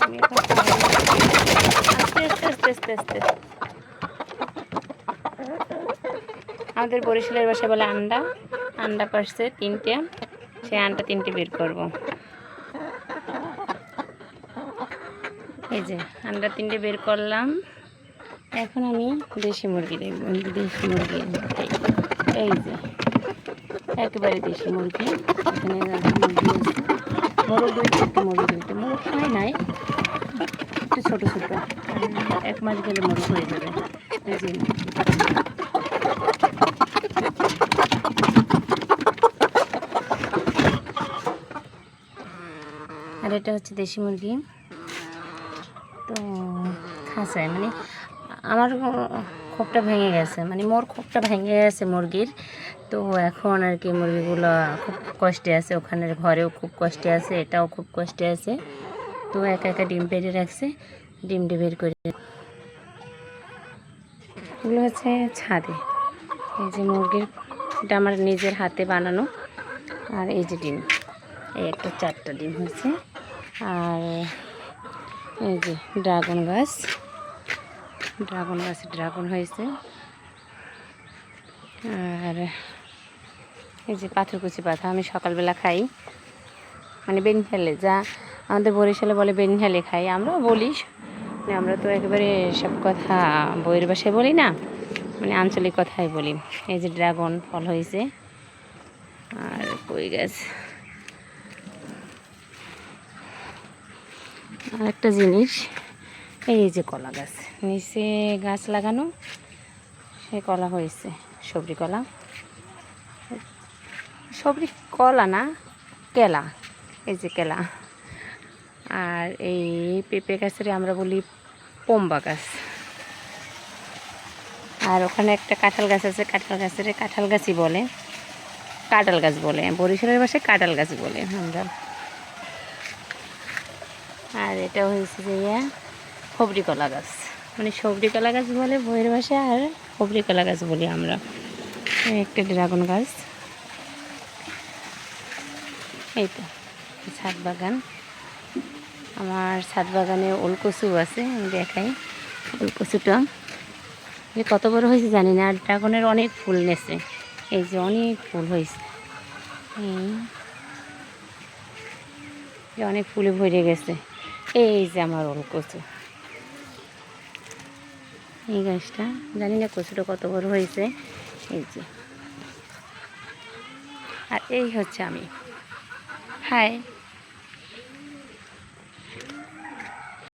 আমি এখন আস্তে আস্তে আস্তে আস্তে আস্তে আমাদের বরিশালের বাসায় বলে আন্ডা। আন্ডা পারছে 3টে, সেই আন্ডা 3টে বের করব। এই যে আন্ডা 3টে বের করলাম। এখন আমি দেশি মুরগি দেখব। দেশি মুরগি এই যে একেবারে দেশি মুরগি। এখানে মুরগি আছে, মোরগ 2টা, মুরগি 2টা। মোরগ খাই নাই, একটু ছোটো ছোটো, 1 মাস গেলে মোরগ হয়ে যাবে। এই যে আর এটা হচ্ছে দেশি মুরগি। তো খাঁচায় মানে আমার খোপটা ভেঙে গেছে, মানে মোর খোপটা ভেঙে গেছে মুরগির। তো এখন আর কি মুরগিগুলো খুব কষ্টে আছে, ওখানের ঘরেও খুব কষ্টে আছে, এটাও খুব কষ্টে আছে। তো একা একা ডিম পেড়ে রাখছে, ডিমটা বের করে। এগুলো হচ্ছে ছাদে। এই যে মুরগিরটা আমার নিজের হাতে বানানো। আর এই যে ডিম, এই একটা 4টা ডিম হয়েছে। আর এই যে ড্রাগন গাছে ড্রাগন হয়েছে। আর এই যে পাথরকুচি পাতা আমি সকালবেলা খাই, মানে বেনফেলে, যা আমাদের বরিশালে বলে বেনফেলে খাই, আমরাও বলি। মানে আমরা তো একেবারে সব কথা বইয়ের ভাষায় বলি না, মানে আঞ্চলিক কথাই বলি। এই যে ড্রাগন ফল হয়েছে। আর কই গাছ, আর একটা জিনিস, এই যে কলা গাছ, নিচে গাছ লাগানো, সে কলা হয়েছে, সবরি কলা। সবরি কলা না, কেলা, এই যে কেলা। আর এই পেঁপে গাছের আমরা বলি পম্বা গাছ। আর ওখানে একটা কাঁঠাল গাছ আছে, কাঁঠাল গাছের কাঁঠাল গাছই বলে, কাঁঠাল গাছ বলে, বরিশালের ভাষায় কাঁঠাল গাছ বলে আমরা। আর এটা হয়েছে যে খবরি কলা গাছ, মানে সবরি কলা গাছ বলে বইয়ের ভাষায়, আর খবরি কলা গাছ বলি আমরা। একটা ড্রাগন গাছ। এই তো ছাদ বাগান, আমার ছাদ বাগানে ওলকচু আছে, আমি দেখাই। ওলকচুটা যে কত বড় হয়েছে জানি না। আর ড্রাগনের অনেক ফুল নেছে, এই যে অনেক ফুল হয়েছে, অনেক ফুলে ভরে গেছে। এই যে আমার ওলকচু, এই গাছটা জানি না কচুটা কত বড় হয়েছে। এই যে, আর এই হচ্ছে আমি। হাই।